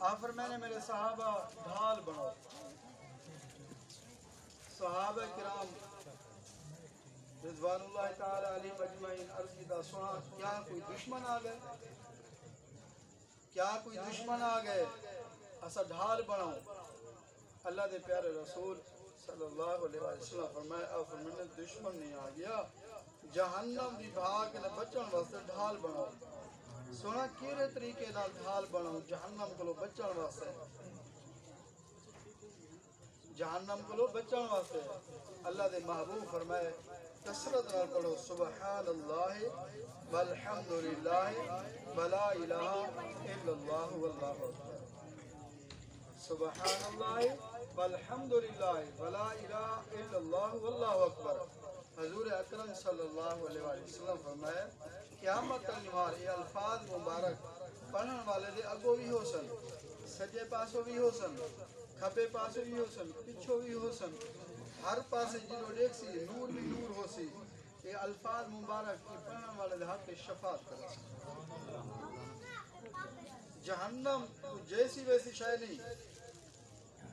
آپ فرمانے میرے صحابہ ڈھال بنو. صحابہ کرام رضوان اللہ تعالی علیہ مجمعین عرض کی سنا کیا کوئی دشمن آ گئے؟ کیا کوئی دشمن آ گئے؟ اسا ڈھال بناؤ. اللہ دے پیارے رسول صلی اللہ علیہ وسلم فرمائے دشمن نہیں آ گیا، جہنم دی بھاگ نے بچن واسطے ڈھال بناؤ. سونا کیرے طریقے نال ڈھال بناؤ جہنم کو بچن واسطے؟ جہنم کو بچن واسطے اللہ دے محبوب فرمائے کثرت نال پڑھو سبحان اللہ والحمد للہ ولا الہ الا اللہ واللہ اکبر. سبحان اللہ والحمد للہ ولا الہ الا اللہ واللہ اکبر. حضور اکرم صلی اللہ علیہ وسلم فرمایا قیامت تک یہ الفاظ مبارک پڑھن والے دے اگو بھی ہو سن، سجے پاسوں بھی ہو سن، کھبے پاسوں بھی ہو سن، پچھو بھی ہو سن، ہر پاسے جنہوں دیکھ سی نور بھی نور ہو سی. یہ الفاظ مبارک کی پڑھن والے دے حق شفاعت کر سن. جہنم جیسی ویسی شے نہیں.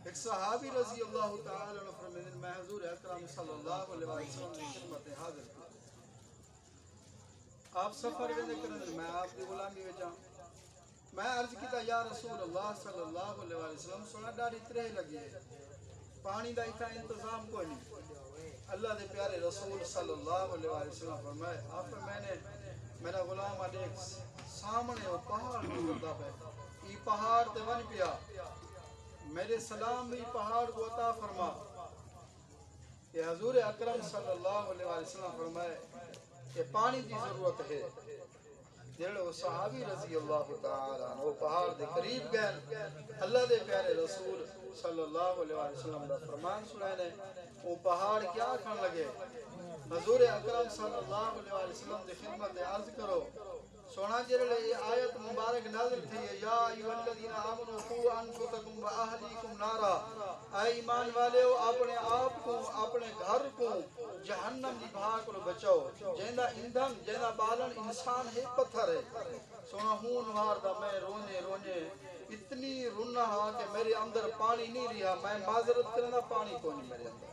ایک صحابی رضی اللہ تعالی عنہ فرماتے ہیں میں حضور اکرم صلی اللہ علیہ وسلم کی خدمت حاضر تھا. آپ سفر ویندے کرن میں آپ کی غلامی وچاں. میں عرض کیتا یا رسول اللہ صلی اللہ علیہ وسلم سونا ڈاڑی ترے لگی ہے، پانی دا اتنا انتظام کوئی نہیں. اللہ دے پیارے رسول صلی اللہ علیہ وسلم فرمائے آپ میں نے میرا غلام دیکھ سامنے وہ پہاڑ گزرتا پہ، یہ پہاڑ تے ون پیا، میرے سلام بھی پہاڑ کو عطا فرما. کہ حضور اکرم صلی اللہ علیہ وسلم فرمائے کہ پانی کی ضرورت ہے. جڑے وہ صحابی رضی اللہ تعالی عنہ وہ پہاڑ دے قریب گئے، اللہ دے پیارے رسول صلی اللہ علیہ وسلم دا فرمان سنائے نے وہ پہاڑ کیا کھن لگے. حضور اکرم صلی اللہ علیہ وسلم دی خدمت عرض کرو سونا جڑے یہ آیت مبارک نازل تھی یا ایھا الذین آمنوا قوا انفسکم واہلیکم نارا، اے ایمان والےو اپنے آپ کو اپنے گھر کو جہنم دی بھاگ کو بچاؤ. جیندا ایندھن جیندا بالن انسان ہے پتھر ہے. سونا ہون وار دا میں رونے رونے اتنی رونا ہاں کہ میرے اندر پانی نہیں رہا، میں معذرت کرنا پانی کو نہیں میرے اندر.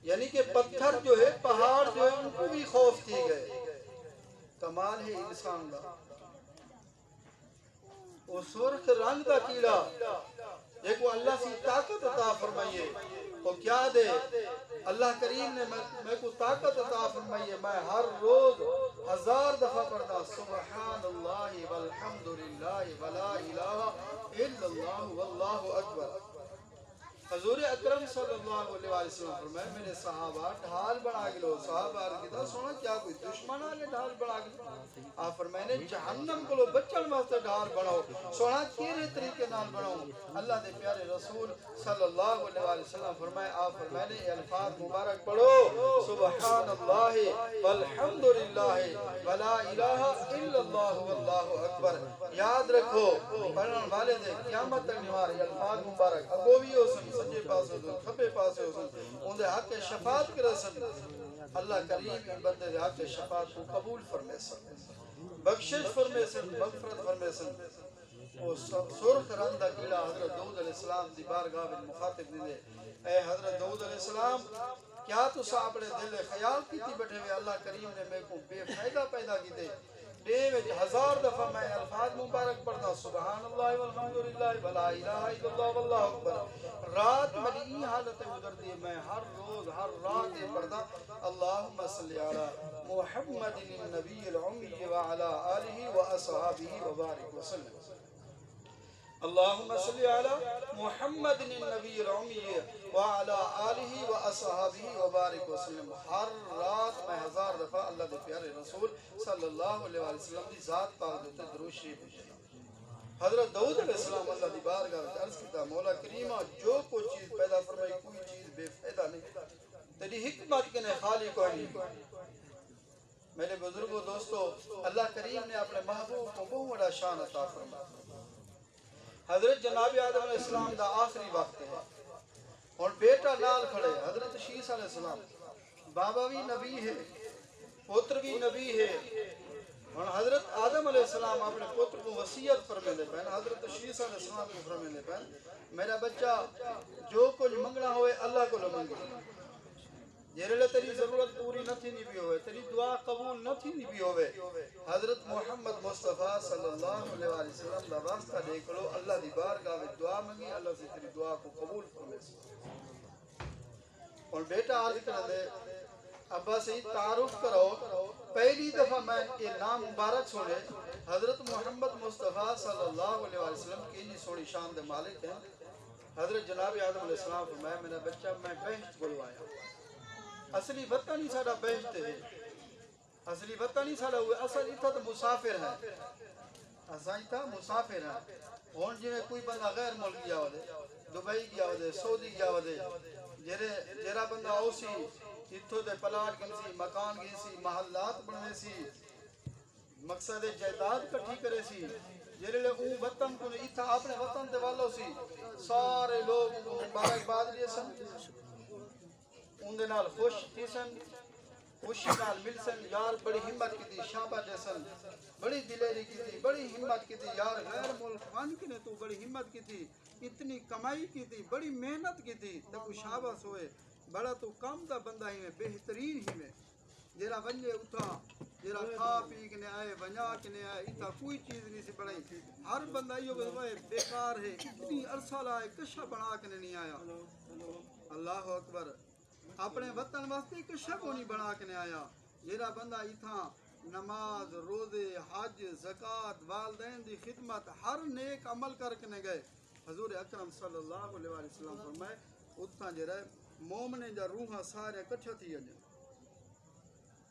یعنی کہ پتھر جو ہے پہاڑ جو ہے ان کو بھی خوف تھی گئے. کمال ہے انسان دا وہ سرخ رنگ دا کیڑا ایک وہ اللہ سی طاقت عطا فرمائیے وہ کیا دے. اللہ کریم نے میں کو طاقت عطا فرمائیے میں ہر روز 1000 دفعہ پڑھتا سبحان اللہ والحمد للہ ولا الہ الا اللہ واللہ اکبر. حضور اکرم صلی اللہ علیہ وسلم فرمائے میرے صحابہ ڈھال بنا کے لو. صحابہ عرض کیتا سونا کیا کوئی دشمن آ گیا ڈھال بنا کے؟ آپ فرمائے نے جہنم کو بچن واسطے ڈھال بناؤ. سونا کیرے طریقے نال بناؤ؟ اللہ دے پیارے رسول صلی اللہ علیہ وسلم فرمائے آپ فرمائے نے یہ الفاظ مبارک پڑھو سبحان اللہ والحمد للہ ولا الہ الا اللہ واللہ اکبر. یاد رکھو پڑھن والے دے قیامت تک نوار یہ الفاظ مبارک ابو بھی ہو سن، سجے پاسے ہو سن، کھبے پاسے ہو سن، ان دے حق شفاعت کرے سن. اللہ کریم ان بندے دے حق شفاعت کو قبول فرمے سن، بخشش فرمے سن، مغفرت فرمے سن. وہ سرخ رنگ دا کیڑا حضرت داؤد علیہ السلام دی بارگاہ میں مخاطب دے اے حضرت داؤد علیہ السلام کیا تسا اپنے دل خیال کیتی بیٹھے ہوئے اللہ کریم نے میں کو بے فائدہ پیدا کیتے. دے میں 1000 دفعہ میں الفاظ مبارک پڑھتا سبحان اللہ والحمد للہ ولا الہ الا اللہ واللہ اکبر. رات میری یہ حالت گزر دی میں ہر روز ہر رات یہ پڑھتا اللہم صلی علی محمد النبی العمی وعلی آلہ واصحابہ وبارک وسلم. اللہم صلی علی محمد النبی العمی وعلی آلہ واصحابہ وبارک وسلم. ہر رات میں 1000 دفعہ اللہ دے پیارے رسول صلی اللہ علیہ وسلم دی ذات پاک دیتے درود شریف پڑھنا. حضرت داؤد علیہ السلام اللہ دی بارگاہ میں عرض کیتا مولا کریمہ جو کوئی چیز پیدا فرمائی کوئی چیز بے فائدہ نہیں، تیری حکمت کے نے خالی کوئی نہیں. میرے بزرگوں دوستو اللہ کریم نے اپنے محبوب کو بہت بڑا شان عطا فرمایا. حضرت جناب آدم علیہ السلام دا آخری وقت ہے اور بیٹا نال کھڑے حضرت شیس علیہ السلام. بابا بھی نبی ہے، پوتر بھی نبی ہے، اور حضرت آدم علیہ السلام اپنے پتر کو وصیت فرمیندے پہن، حضرت شیس علیہ السلام کو فرمیندے پہن میرا بچہ جو کچھ منگنا ہوئے اللہ کو منگے، جیرے تیری ضرورت پوری نہ تھی نہیں بھی ہوئے، تیری دعا قبول نہ تھی نہیں بھی ہوئے، حضرت محمد مصطفیٰ صلی اللہ علیہ وسلم دا واسطہ دیکھ لو، اللہ دی بارگاہ میں دعا منگی، اللہ سے تیری دعا کو قبول فرمے سی۔ اور بیٹا عرض کر دے ابا سے تعارف کرو، پہلی دفعہ میں یہ نام مبارک سنے حضرت محمد مصطفیٰ صلی اللہ علیہ وسلم کی جی سونی شان دے مالک ہیں۔ حضرت جناب آدم علیہ السلام فرمایا میرا بچہ میں بہشت بلوایا، اصلی وطن ہی ساڑا بہشت ہے، اصلی وطن ہی ساڑا ہوئے، اصل اتھا تو مسافر ہے، اصل اتھا مسافر ہے۔ ہون جی میں کوئی بندہ غیر ملک گیا ہو دے، دبئی گیا ہو دے، سعودی گیا ہو دے، جیرا بندہ اوسی اتھو دے پلاٹ گن سی، مکان گن سی، محلات بننے سی، مقصد جائیداد کٹھی کرے سی، جیرے لے اون وطن کو اتھا اپنے وطن دے والو سی، سارے لوگ کو مبارکباد لیے سن، ان دے نال خوش تھی سن، خوشی نال مل سن، یار بڑی ہمت کی تھی، شابہ دے سن، بڑی دلیری کی تھی، بڑی ہمت کی تھی، یار غیر ملک وان کی نے تو بڑی ہمت کی تھی، اتنی کمائی کی تھی، بڑی محنت کی تھی، تب شابہ سوئے، بڑا تو کام دا بندہ ہی میں، بہترین ہی میں، جیرا ونجے اتھا، جیرا کھا پی کنے آئے، ونجا کنے آئے، اتھا کوئی چیز نہیں سی بڑھائی، ہر بندہ یہ بھائی بیکار ہے، اتنی عرصہ لائے کشہ بنا کنے نہیں آیا، اللہ اکبر، اپنے وطن واسطے کشہ کو نہیں بنا کنے آیا، جیرا بندہ اتھا نماز، روزے، حج، زکاة، والدین دی خدمت، ہر نیک عمل کر کنے گئے، حضور اکرم صلی اللہ علیہ وسلم فرمائے اتھا جیرا مومنے جا روحاں سارے کٹھا تھی جن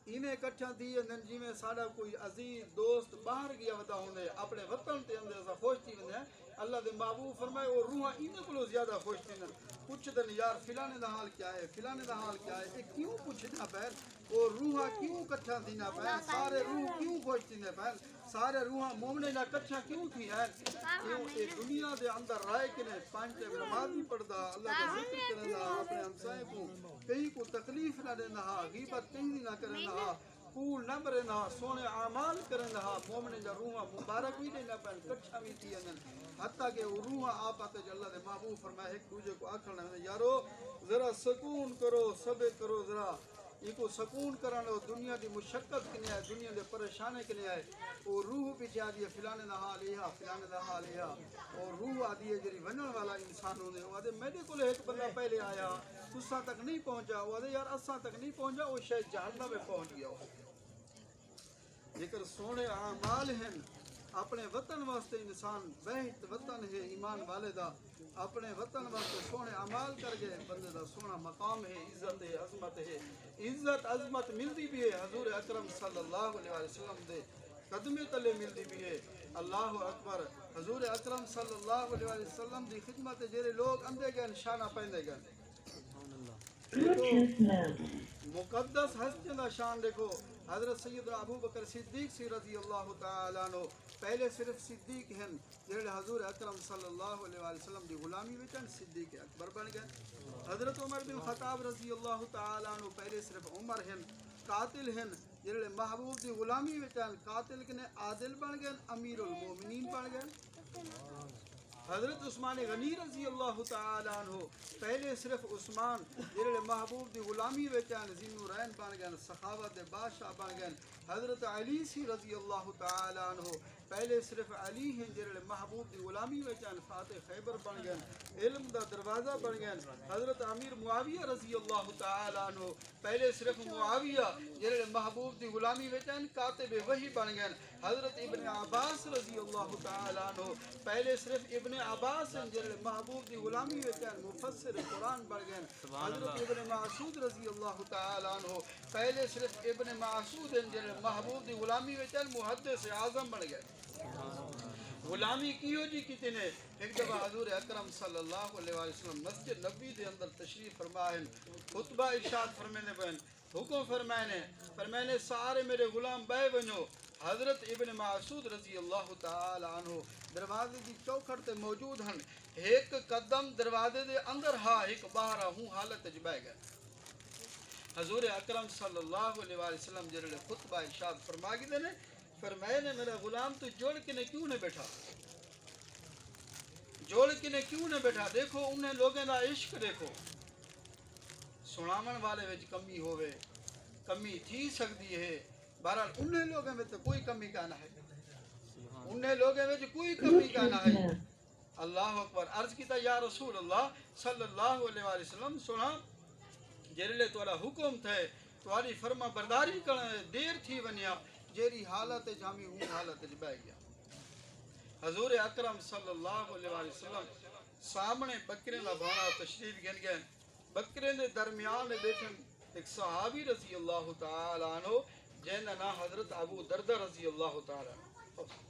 ایمیں کٹھا تھی جن جی میں سارا کوئی عزیز دوست باہر گیا ودا ہوندے اپنے وطن تے اندر سا خوش تھی وندے اللہ دے محبوب فرمائے اور روحاں ایمیں کلو زیادہ خوش تھی جن پوچھ دن یار فلانے دا حال کیا ہے، فلانے دا حال کیا ہے، یہ کیوں پوچھنا پہل اور روحاں کیوں کٹھا تھی نہ پہل، سارے روح کیوں خوش تھی نہ پہل، سارے روحاں مومنے نہ کٹھا کیوں تھی ہے، کیوں اے دنیا دے اندر رائے کنے پانچ ٹائم نماز بھی پڑھدا، اللہ کا ذکر کرنا، اپنے ہمسائے کو کہیں کو تکلیف نہ دینا، غیبت کہیں نہ کرنا، پول نہ برنا، سونے اعمال کرنا، مومن جا روحاں مبارک بھی دینا پہن کچھا بھی تھی انن حتیٰ کہ وہ روحاں آپ آتے جو اللہ دے محبوب فرمائے ایک دوجہ کو آکھنا ہے یارو ذرا سکون کرو، صبر کرو، ذرا یہ کو سکون کرنا دنیا دی مشقت کنے آئے، دنیا دے پریشانے کنے آئے، اور روح بھی چاہ دیا فلانے دا حال یہ فلانے دا حال یہ، اور روح آدھی ہے جری ونن والا انسان ہونے وہ آدھے میرے کو ایک بندہ پہلے آیا تساں تک نہیں پہنچا، وہ آدھے یار اساں تک نہیں پہنچا، وہ شاید جہنم میں پہنچ گیا ہو۔ لیکن سونے اعمال ہیں اپنے وطن واسطے انسان بہت وطن ہے ایمان والے دا، اپنے وطن واسطے سونے اعمال کر گئے بندے دا سونا مقام ہے، عزت ہے، عظمت ہے، عزت عظمت ملتی بھی ہے حضور اکرم صلی اللہ علیہ وسلم دے قدمے تلے ملتی بھی ہے، اللہ اکبر، حضور اکرم صلی اللہ علیہ وسلم دی خدمت جیرے لوگ اندے گئے نشانہ پہنے گئے، مقدس ہستیوں دا شان دیکھو، حضرت سیدنا ابو بکر صدیق سی رضی اللہ تعالیٰ عنہ پہلے صرف صدیق ہیں جنہوں حضور اکرم صلی اللہ علیہ وسلم دی غلامی وچن صدیق اکبر بن گئے، حضرت عمر بن خطاب رضی اللہ تعالیٰ عنہ پہلے صرف عمر ہیں قاتل ہیں جنہوں محبوب دی غلامی وچن قاتل کنے عادل بن گئے، امیر المومنین بن گئے، حضرت عثمان غنی رضی اللہ تعالیٰ عنہ پہلے صرف عثمان جنہوں محبوب دی غلامی وچن ذی نورین بن گئے، سخاوت دے بادشاہ بن گئے، حضرت علی سی رضی اللہ تعالیٰ عنہ پہلے صرف علی ہیں جنہوں محبوب دی غلامی وچن فاتح خیبر بن گئے، علم دا دروازہ بن گئے، حضرت امیر معاویہ رضی اللہ تعالیٰ عنہ پہلے صرف معاویہ جنہوں محبوب دی غلامی وچن کاتب وحی بن گئے، حضرت ابن عباس رضی اللہ تعالیٰ عنہ پہلے صرف ابن عباس ہیں جنہوں محبوب دی غلامی وچن مفسر قرآن بن گئے، حضرت ابن مسعود رضی اللہ تعالیٰ عنہ پہلے صرف ابن مسعود ہیں جنہوں محبوب دی غلامی وچن محدث اعظم بن گئے، غلامی کیوں جی کتے نے ایک دفعہ حضور اکرم صلی اللہ علیہ وسلم مسجد نبی دے اندر تشریف فرمائیں خطبہ ارشاد فرمینے بین حکم فرمینے سارے میرے غلام بے بنو، حضرت ابن مسعود رضی اللہ تعالی عنہ دروازے دی چوکھٹ تے موجود ہیں، ایک قدم دروازے دے اندر ہا ایک باہر ہوں حالت جبے گئے، حضور اکرم صلی اللہ علیہ وسلم جرلے خطبہ ارشاد فرما گئے نے فرمایا نے میرا غلام تو جوڑ کے نے کیوں نہ بیٹھا، جوڑ کے نے کیوں نہ بیٹھا؟ دیکھو انہیں لوگوں دا عشق دیکھو، سناون والے وچ کمی ہوئے، کمی تھی سکتی ہے، بہرحال انہیں لوگوں میں تو کوئی کمی کا نہ ہے، انہیں لوگوں میں کوئی کمی کا نہ ہے۔ اللہ اکبر، عرض کیتا یا رسول اللہ صلی اللہ علیہ وآلہ وسلم، سنا جیرے تواڈا حکم تھے تواڈی فرما برداری کرنے دیر تھی ونیا، جیری حالت جامی ہوں حالت وچ بیٹھ گیا۔ حضور اکرم صلی اللہ علیہ وآلہ وسلم سامنے بکرے دا بھاڑا تشریف گن گئے، بکرے دے درمیان بیٹھن ایک صحابی رضی اللہ تعالی عنہ جن دا نام حضرت ابو دردہ رضی اللہ تعالی عنہ۔